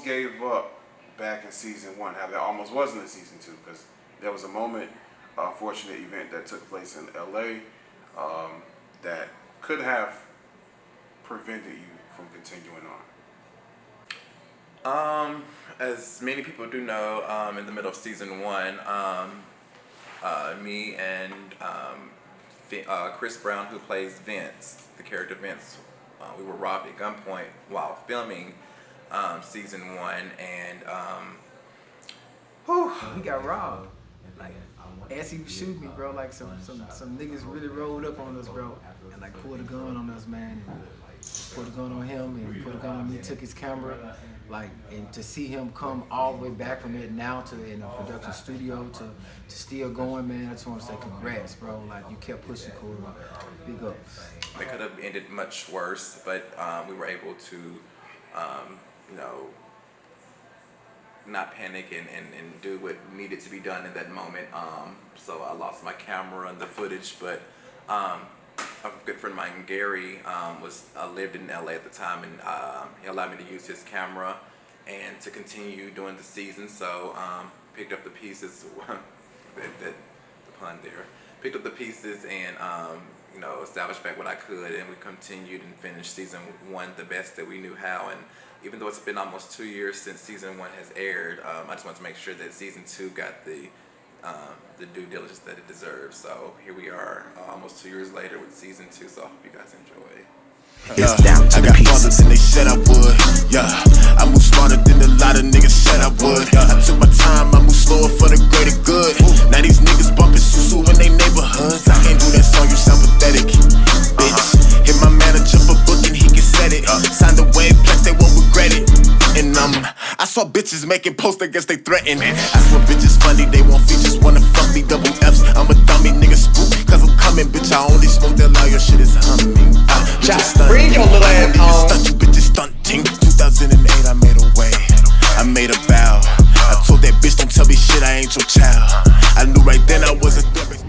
Gave up back in season one, how there almost wasn't a season two, because there was a moment, unfortunate event that took place in LA that could have prevented you from continuing on. As many people do know, in the middle of season one, me and Chris Brown, who plays Vince, the character Vince, we were robbed at gunpoint while filming season one, and he got robbed. Like, as he was shooting me, bro, like some niggas really rolled up on us, bro, and like pulled a gun on us, man, and put a gun on him and put a gun on me, took his camera, like, and to see him come all the way back from it now to in a production studio to still going, man, I just want to say congrats, bro. Like, you kept pushing, Corey. Big ups. It could have ended much worse, but we were able to not panic and do what needed to be done in that moment. So I lost my camera and the footage, but a good friend of mine, Gary, lived in LA at the time, and he allowed me to use his camera and to continue doing the season. So picked up the pieces, the pun there, picked up the pieces and established back what I could, and we continued and finished season one the best that we knew how. And even though it's been almost 2 years since season one has aired, I just wanted to make sure that season two got the due diligence that it deserves. So here we are, almost 2 years later with season two. So I hope you guys enjoy. It's down to I got farther than they said I would. Yeah, I move smarter than a lot of niggas said I would. I took my time, I move slower for the greater good. Now these niggas bumping Susu in they neighborhoods. I can't do that song, you sound pathetic, bitch. Hit my manager for booking, he can set it. Sign the wave, plex, they won't regret it. And I saw bitches making posts, I guess they threaten. I swear bitches funny, they want features, wanna fuck me, double F's. I'm a dummy, nigga spook, cause I'm coming, bitch. I only smoke that loud, your shit is humming. Just bring your little ass home. Stunt, you bitches stunting. 2008, I made a way, I made a vow. I told that bitch, don't tell me shit, I ain't your child. I knew right then I was a threat.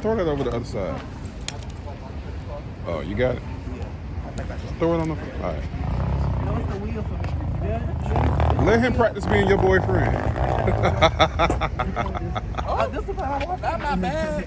Throw that over the other side. Oh, you got it? Just throw it on the... All right. Let him practice being your boyfriend. Oh, this is how I want. That's not bad.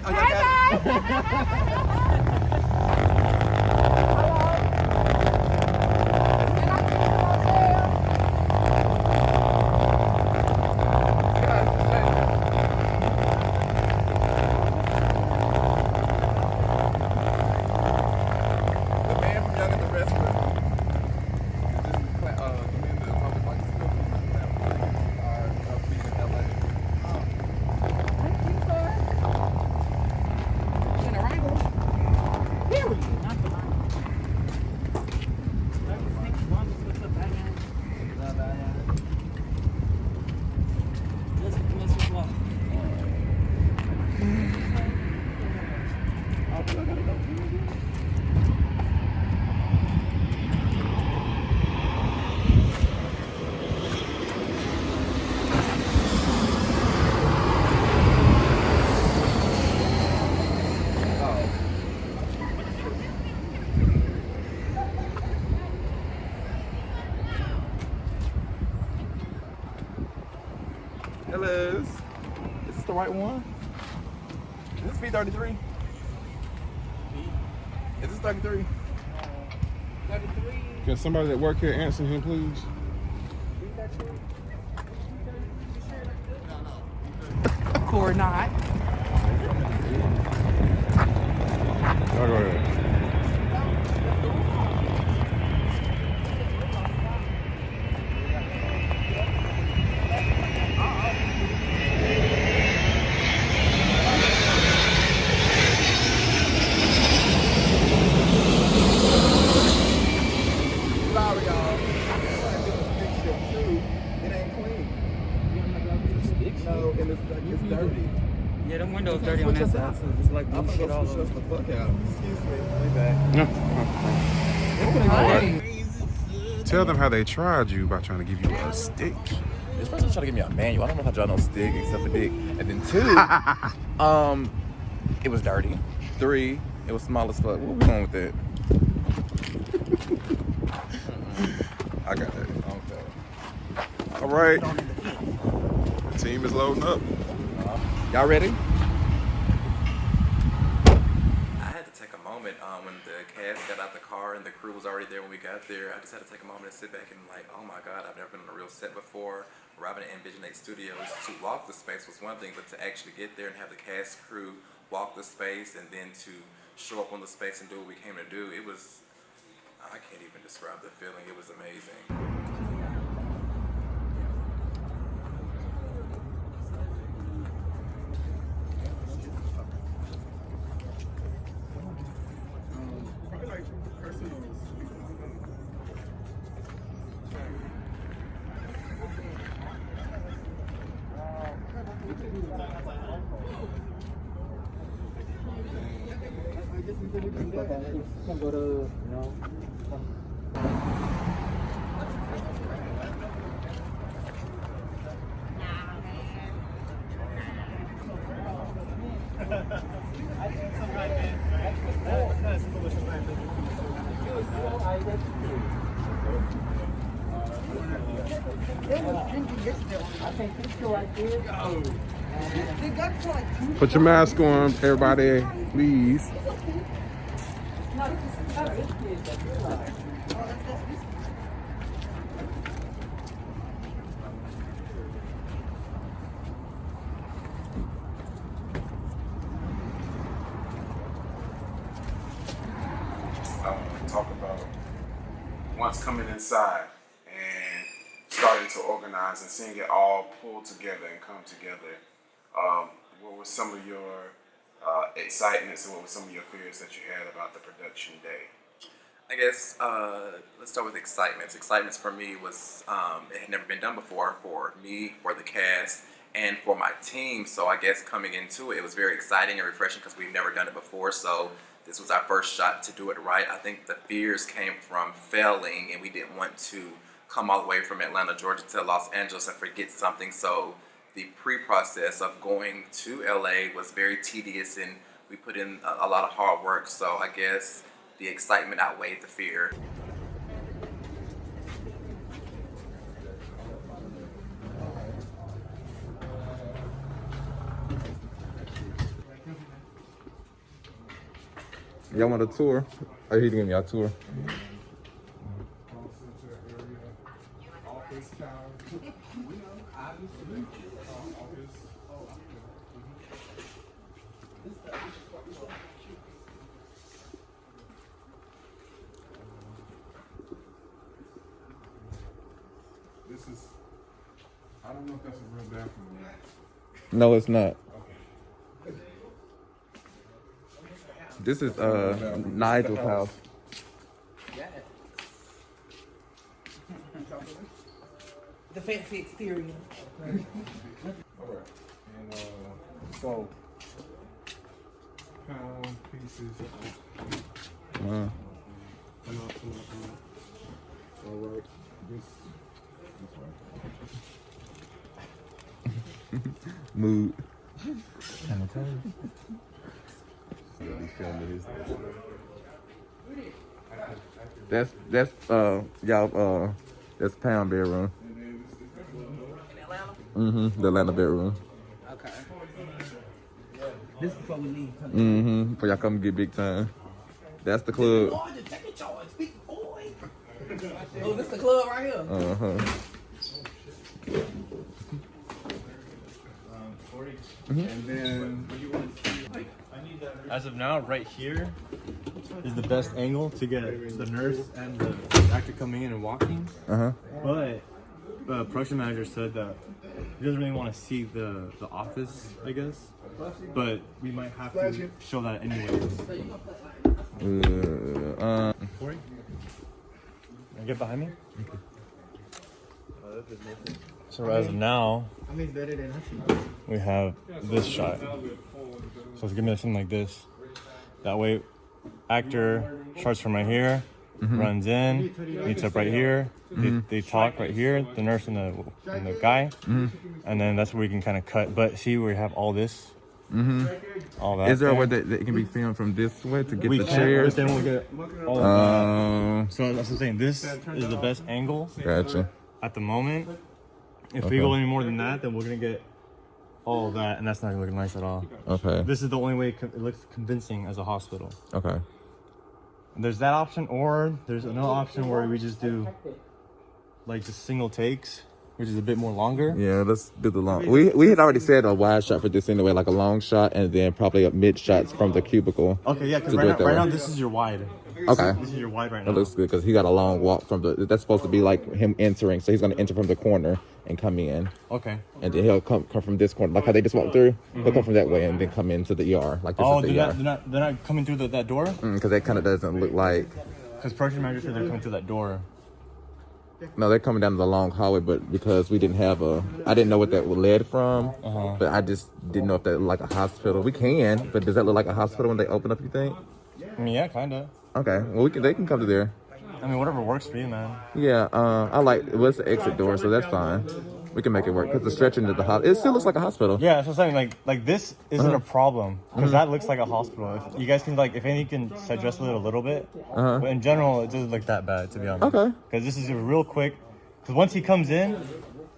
Hello. Is this the right one? Is this V33? Is this 33? 33. Can somebody that work here answer him, please? Or not. Y'all go ahead. Sorry, y'all. It ain't clean. No, and it's like It's dirty. Yeah, them windows dirty on that side, so just like blue shit all over. the fuck out. Excuse me. Way back. Tell them how they tried you by trying to give you a stick. This person trying to give me a manual. I don't know how to draw no stick except for dick. And then 2, it was dirty. 3, it was small as fuck. What we going with that? I got that. Okay. All right. The team is loading up. Y'all ready? I had to take a moment when the cast got out the car and the crew was already there when we got there. I just had to take a moment and sit back and like, oh my God, I've never been on a real set before. Arriving at Envisionate Studios, to walk the space was one thing, but to actually get there and have the cast crew walk the space and then to show up on the space and do what we came to do, it was, I can't even describe the feeling. It was amazing. Put your mask on, everybody, please. I want to talk about once coming inside and starting to organize and seeing it all pull together and come together. What were some of your excitements and what were some of your fears that you had about the production day? I guess let's start with excitements. Excitements for me was it had never been done before for me, for the cast, and for my team. So I guess coming into it, it was very exciting and refreshing because we've never done it before. So this was our first shot to do it right. I think the fears came from failing, and we didn't want to come all the way from Atlanta, Georgia to Los Angeles and forget something. So the pre-process of going to LA was very tedious, and we put in a lot of hard work. So I guess the excitement outweighed the fear. Y'all want a tour? Oh, he gave me a tour. This is, I don't know if that's a real bathroom or not. No, it's not. This is Nigel's house. The fancy exterior. Alright. And so pound pieces. Alright. This Mood. Can I tell you? He'll be filming his. That's y'all that's Pound bedroom. In Atlanta? The Atlanta bedroom. Okay. This is before we leave. For y'all come get big time. That's the club. Take a charge, big boy. Oh, this the club right here. and then As of now, right here is the best angle to get the nurse and the actor coming in and walking. But the production manager said that he doesn't really want to see the office, I guess. But we might have to show that anyways. Corey? Get behind me. So as of now, I mean, better than I think. we have this shot. So it's gonna be something like this. That way, actor starts from right here, runs in, meets up right here. They talk right here, the nurse and the guy, and then that's where we can kind of cut. But see, we have all this. All that. Is there a way there. that it can be filmed from this way to get We the can, chairs? but then we'll get all of that. So that's what I'm saying. This is the best angle Gotcha. at the moment. If we go any more than that, then we're gonna get all of that, and that's not gonna look nice at all. Okay. This is the only way it looks convincing as a hospital. Okay. There's that option, or there's another option where we just do like just single takes, which is a bit more longer. Yeah, let's do the long. We had already said a wide shot for this anyway, like a long shot, and then probably a mid shots from the cubicle. Okay, yeah, because to do it right that now way. this is your wide. Okay. This is your wide right That now. looks good because he got a long walk from the. That's supposed to be like him entering, so he's gonna enter from the corner and come in, Okay. and then he'll come from this corner, like how they just walked through. He'll come from that way and then come into the ER, like this Oh, is the ER. they're not coming through that door? Because that kind of doesn't look like. Because production manager said they're coming through that door. No, they're coming down the long hallway, but because we didn't have I didn't know what that led from, but I just didn't know if that looked like a hospital. We can, but does that look like a hospital when they open up, you think? I mean, yeah, kinda. Okay, well, they can come to there. I mean, whatever works for you, man. Yeah, I like, well, it's the exit door, so that's fine. We can make it work, because the stretching to the hospital, it still looks like a hospital. Yeah, that's what I'm saying. Like this isn't a problem because that looks like a hospital. If you guys can if any can adjust it a little bit, but in general, it doesn't look that bad to be honest. Okay. Because this is a real quick. Because once he comes in,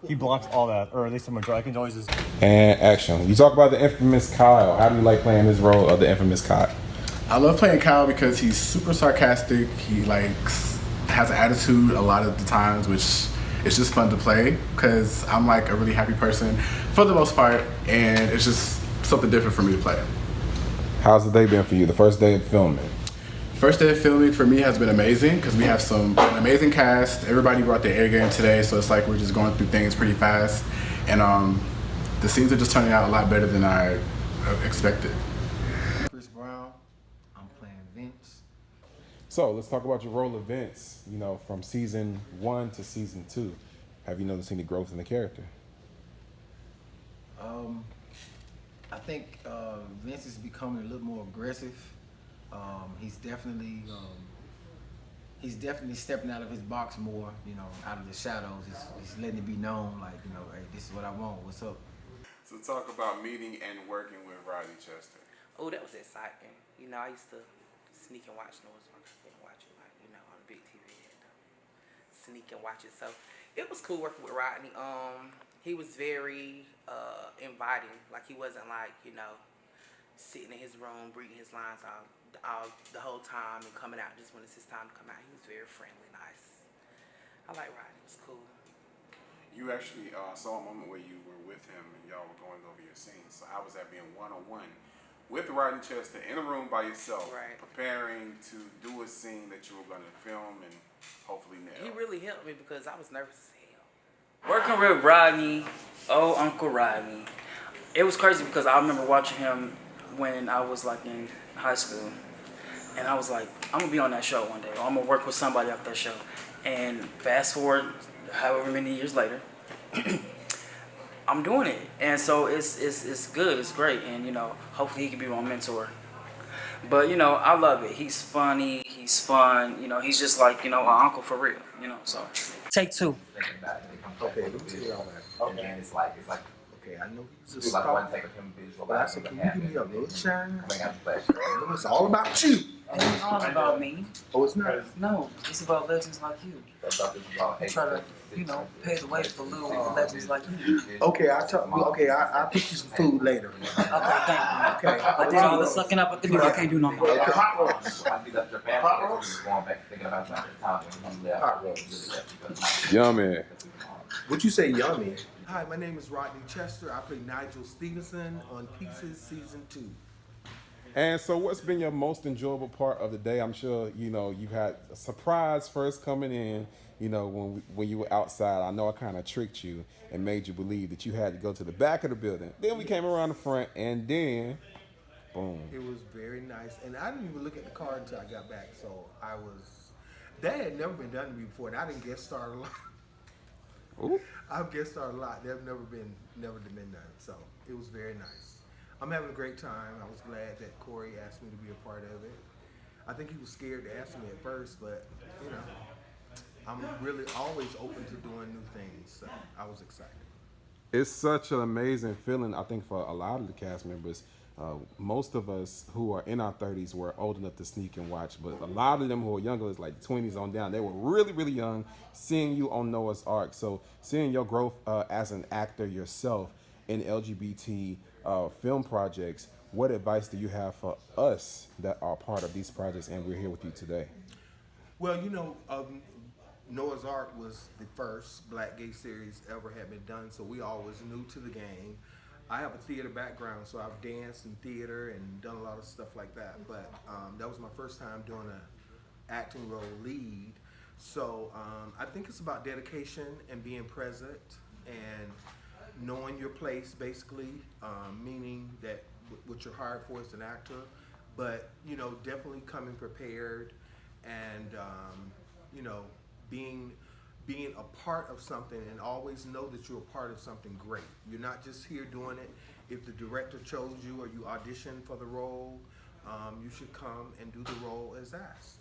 he blocks all that, or at least the majority. I can always just. And action. You talk about the infamous Kyle. How do you like playing this role of the infamous Kyle? I love playing Kyle because he's super sarcastic. He has an attitude a lot of the times, which is just fun to play because I'm like a really happy person for the most part, and it's just something different for me to play. How's the day been for you? The first day of filming. First day of filming for me has been amazing because we have an amazing cast. Everybody brought their air game today, so it's like we're just going through things pretty fast, and the scenes are just turning out a lot better than I expected. Chris Brown. I'm playing Vince. So let's talk about your role of Vince. You know, from season 1 to season 2. Have you noticed any growth in the character? I think Vince is becoming a little more aggressive. He's definitely stepping out of his box more. You know, out of the shadows. He's letting it be known, like, you know, hey, this is what I want. What's up? So talk about meeting and working with Riley Chester. Oh, that was exciting. You know, I used to sneak and watch Noah's Ark and watch it, like, you know, on the big TV and sneak and watch it. So it was cool working with Rodney. He was very inviting. Like, he wasn't like, you know, sitting in his room reading his lines all the whole time and coming out just when it's his time to come out. He was very friendly, nice. I like Rodney. It was cool. You actually saw a moment where you were with him and y'all were going over your scenes. So how was that being one-on-one with Rodney Chester in a room by yourself, Right. preparing to do a scene that you were going to film and hopefully nail? He really helped me because I was nervous as hell. Working with Rodney, Uncle Rodney, it was crazy because I remember watching him when I was like in high school, and I was like, I'm gonna be on that show one day, or I'm gonna work with somebody off that show. And fast forward, however many years later, I'm doing it, and so it's good, it's great, and you know, hopefully he can be my mentor. But you know, I love it. He's funny, he's fun, you know, he's just like, you know, an uncle for real, you know. So take 2. Okay, let me tell you all that. And then it's like Okay, I know he's a do like one star, take of him visualizing but I said, what can you give me a happened. little shine? Coming out the flash. I know it's all about you. It's all about me. Oh, it's not. No, it's about legends like you. I try to, you know, pay the way for little legends like you. Okay, I'll pick you some food later. Okay, thank you. Okay. I did all the sucking up I could do. I can't do no more. Yummy. What you say, yummy? Hi, my name is Rodney Chester. I play Nigel Stevenson on Pieces Season 2. And so what's been your most enjoyable part of the day? I'm sure, you know, you've had a surprise first coming in, you know, when you were outside. I know I kind of tricked you and made you believe that you had to go to the back of the building. Then we came around the front and then, boom. It was very nice. And I didn't even look at the card until I got back. So that had never been done to me before. And I didn't get started. Ooh. I've guest starred a lot. They've never been none. So it was very nice. I'm having a great time. I was glad that Corey asked me to be a part of it. I think he was scared to ask me at first, but you know, I'm really always open to doing new things. So I was excited. It's such an amazing feeling, I think, for a lot of the cast members. Most of us who are in our 30s were old enough to sneak and watch, but a lot of them who are younger, it's like 20s on down, they were really, really young, seeing you on Noah's Ark. So seeing your growth as an actor yourself in LGBT film projects, what advice do you have for us that are part of these projects and we're here with you today? Well, you know, Noah's Ark was the first black gay series ever had been done, so we always new to the game. I have a theater background, so I've danced in theater and done a lot of stuff like that, but that was my first time doing an acting role lead. So I think it's about dedication and being present and knowing your place, basically, meaning that what you're hired for as an actor, but, you know, definitely coming prepared and, you know, being a part of something, and always know that you're a part of something great. You're not just here doing it. If the director chose you or you auditioned for the role, you should come and do the role as asked.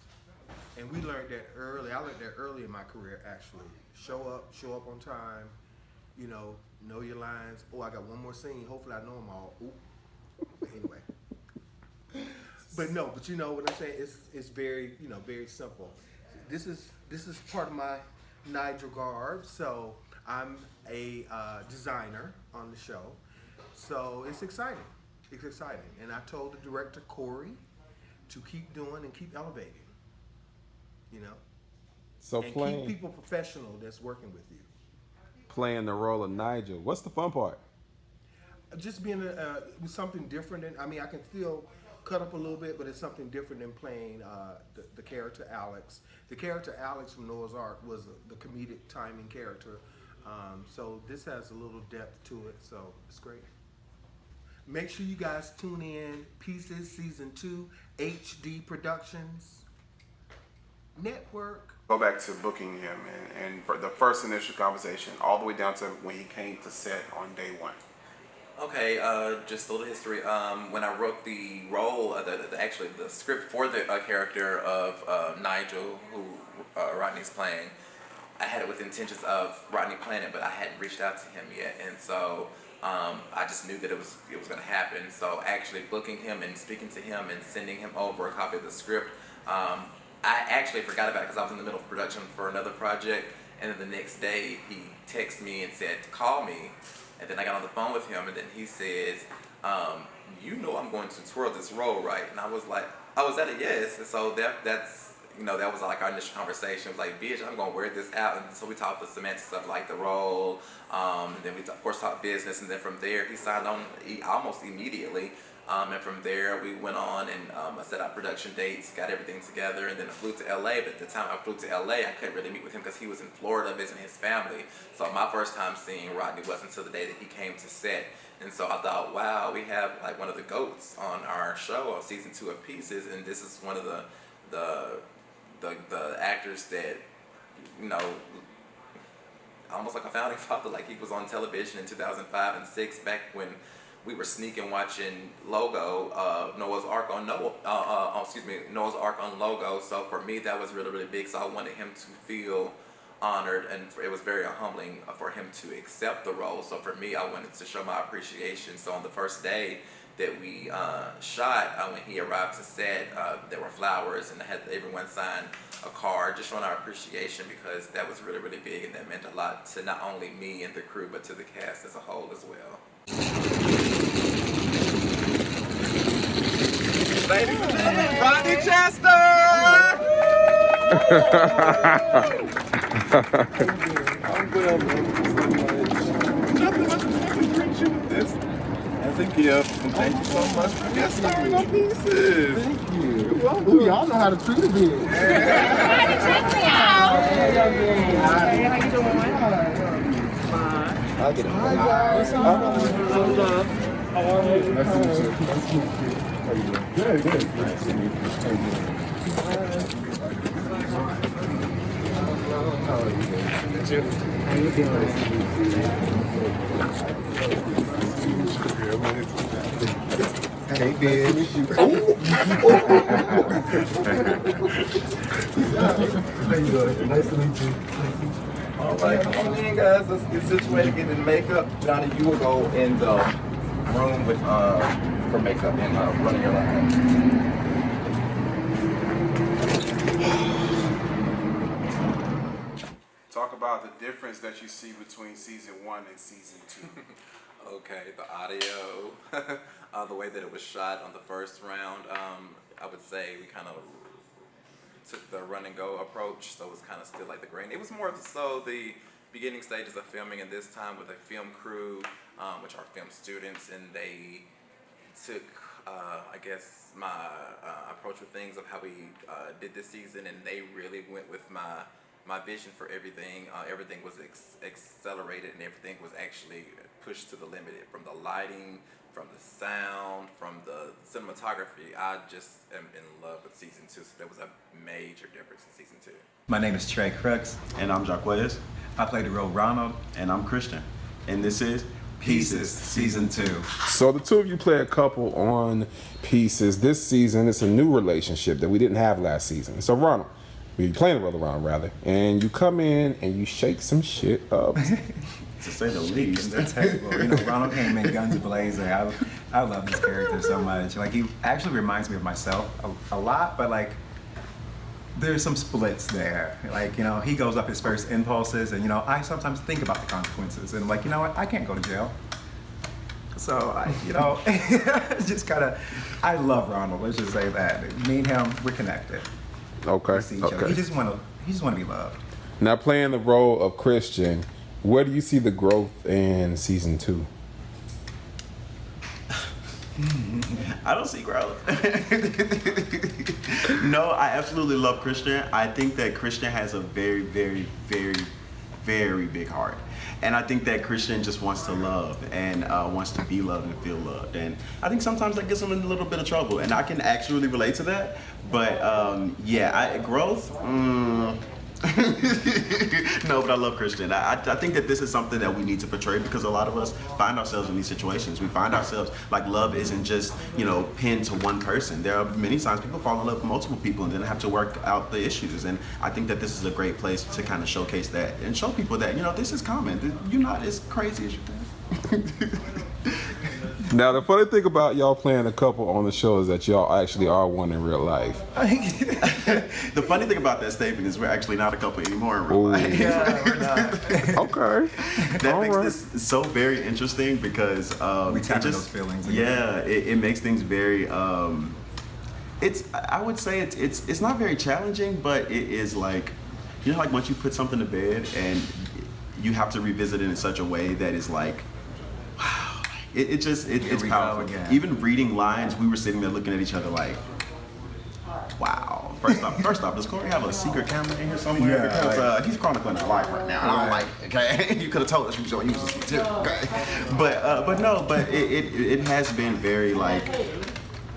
And we learned that early. I learned that early in my career, actually. Show up on time, you know your lines. Oh, I got one more scene. Hopefully I know them all. Ooh. Anyway. But you know what I'm saying? It's very, you know, very simple. This is part of my Nigel garb. So I'm a designer on the show. So it's exciting. It's exciting. And I told the director, Corey, to keep doing and keep elevating. You know? So and playing, keep people professional that's working with you. Playing the role of Nigel, what's the fun part? Just being with something different. And I mean, I can still cut up a little bit, but it's something different than playing the character Alex. The character Alex from Noah's Ark was the comedic timing character. So this has a little depth to it, so it's great. Make sure you guys tune in. Pieces Season 2, HD Productions Network. Go back to booking him and for the first initial conversation, all the way down to when he came to set on day one. Okay, just a little history. When I wrote the role, actually the script for the character of Nigel, who Rodney's playing, I had it with intentions of Rodney playing it, but I hadn't reached out to him yet, and so I just knew that it was going to happen. So actually booking him and speaking to him and sending him over a copy of the script, I actually forgot about it because I was in the middle of production for another project, and then the next day he texted me and said, "Call me." And then I got on the phone with him, and then he says, "You know I'm going to twirl this role, right?" And I was like, "Oh, is that a yes?" And so that's you know, that was like our initial conversation. It was like, "Bitch, I'm gonna wear this out." And so we talked the semantics of like the role, and then we of course talked business, and then from there he signed on almost immediately. And from there we went on and I set up production dates, got everything together, and then I flew to LA. But at the time I flew to LA, I couldn't really meet with him because he was in Florida visiting his family. So my first time seeing Rodney wasn't until the day that he came to set. And so I thought, wow, we have like one of the GOATs on our show of season 2 of Pieces, and this is one of the actors that, you know, almost like a founding father. Like he was on television in 2005 and 6 back when we were sneaking watching Logo, Noah's Ark on Noah's Ark on Logo. So for me, that was really, really big. So I wanted him to feel honored, and it was very humbling for him to accept the role. So for me, I wanted to show my appreciation. So on the first day that we shot, when he arrived to set, there were flowers, and I had everyone sign a card, just showing our appreciation, because that was really, really big, and that meant a lot to not only me and the crew, but to the cast as a whole as well. Ladies and gentlemen, Rodney Chester! I'm well, nothing much to greet you with this as a gift, and thank you so much for guest starring on Pieces. Thank you. Ooh, y'all know how to treat a bitch. Hey, how you doing? I'll get it. Hi, guys. How are you? Nice to meet you. Nice to meet you. How you doing? Good, good. Nice to meet you. How you doing? How you doing? Hey, bitch. How you doing? Nice to meet you. All right, come on in, guys. Let's get situated, get the makeup. Johnny, you will go in the room with for makeup and running your line. Talk about the difference that you see between season 1 and season 2. Okay, the audio, the way that it was shot on the first round, I would say we kind of took the run and go approach, so it was kind of still like the grain. It was more so the beginning stages of filming, and this time with a film crew, which are film students, and they took, I guess, my approach with things of how we did this season, and they really went with my vision for everything. Everything was accelerated, and everything was actually pushed to the limit, from the lighting, from the sound, from the cinematography. I just am in love with season 2, so there was a major difference in season 2. My name is Trey Crux. And I'm Jaquez. I play the role Ronald. And I'm Christian. And this is Pieces, Season 2. So the two of you play a couple on Pieces. This season, it's a new relationship that we didn't have last season. So Ronald, you're playing the role of Ronald, and you come in and you shake some shit up. To say the least. That's terrible. You know, Ronald came in guns blazing. I love his character so much. Like, he actually reminds me of myself a lot, but like, there's some splits there. Like, you know, he goes up his first impulses, and you know, I sometimes think about the consequences, and I'm like, you know what, I can't go to jail. So you know, just kind of, I love Ronald. Let's just say that. Me and him, we're connected. Okay. We see each other. He just want to be loved. Now, playing the role of Christian, where do you see the growth in season 2? I don't see growth. No, I absolutely love Christian. I think that Christian has a very, very, very, very big heart. And I think that Christian just wants to love and wants to be loved and feel loved. And I think sometimes that gets him in a little bit of trouble. And I can actually relate to that. But yeah, growth, no, but I love Christian. I think that this is something that we need to portray, because a lot of us find ourselves in these situations. We find ourselves like love isn't just, you know, pinned to one person. There are many times people fall in love with multiple people and then have to work out the issues. And I think that this is a great place to kind of showcase that and show people that, you know, this is common. You're not as crazy as you think. Now, the funny thing about y'all playing a couple on the show is that y'all actually are one in real life. The funny thing about that statement is we're actually not a couple anymore in real life. Yeah, we're not. Okay. That makes this so very interesting, because we tap into those feelings. Yeah, it makes things very. I would say it's not very challenging, but it is like, you know, like once you put something to bed and you have to revisit it in such a way that is like, wow. It's powerful. Even reading lines, we were sitting there looking at each other like, wow. First off, does Corey have a secret camera in here somewhere? Yeah, because he's chronicling his life right now. And I'm like, okay, you could have told us you was going to use this too. Okay, but it has been very like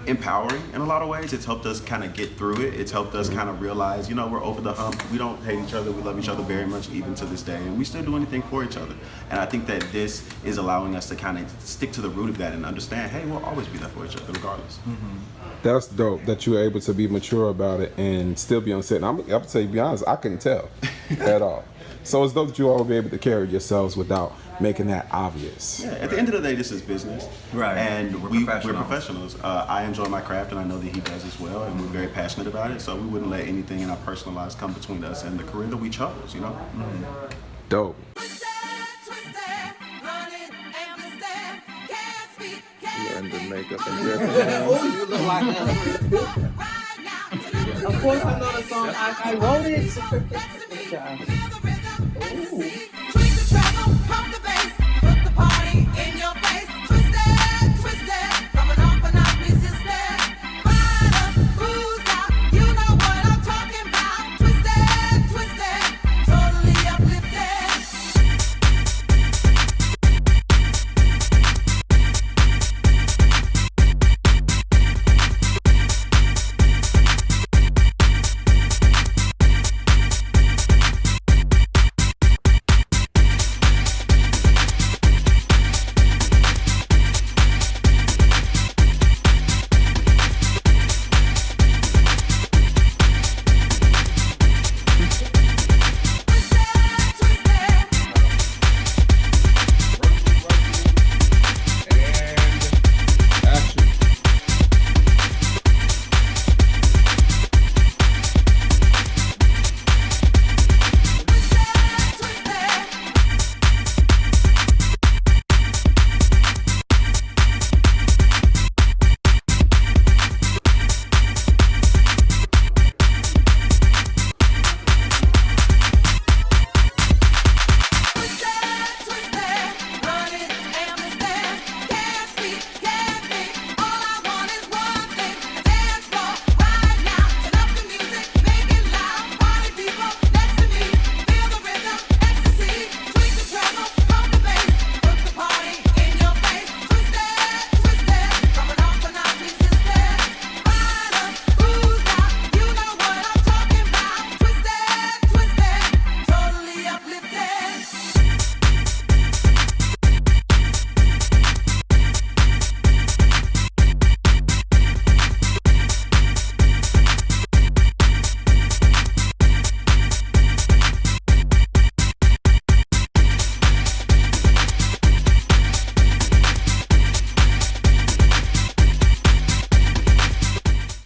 empowering in a lot of ways. It's helped us kind of get through it. It's helped us kind of realize, you know, we're over the hump. We don't hate each other. We love each other very much, even to this day, and we still do anything for each other. And I think that this is allowing us to kind of stick to the root of that and understand, hey, we'll always be there for each other regardless. Mm-hmm. That's dope that you're able to be mature about it and still be on set. And I'm going to say, to be honest, I couldn't tell at all. So it's dope that you all be able to carry yourselves without making that obvious. Yeah, at the end of the day, this is business. Right. And we're professionals. I enjoy my craft, and I know that he does as well, and we're very passionate about it, so we wouldn't let anything in our personal lives come between us and the career that we chose, you know? Mm-hmm. Dope. And the makeup and dressing. Oh, you look like Of course I know the song. I wrote it. Ooh.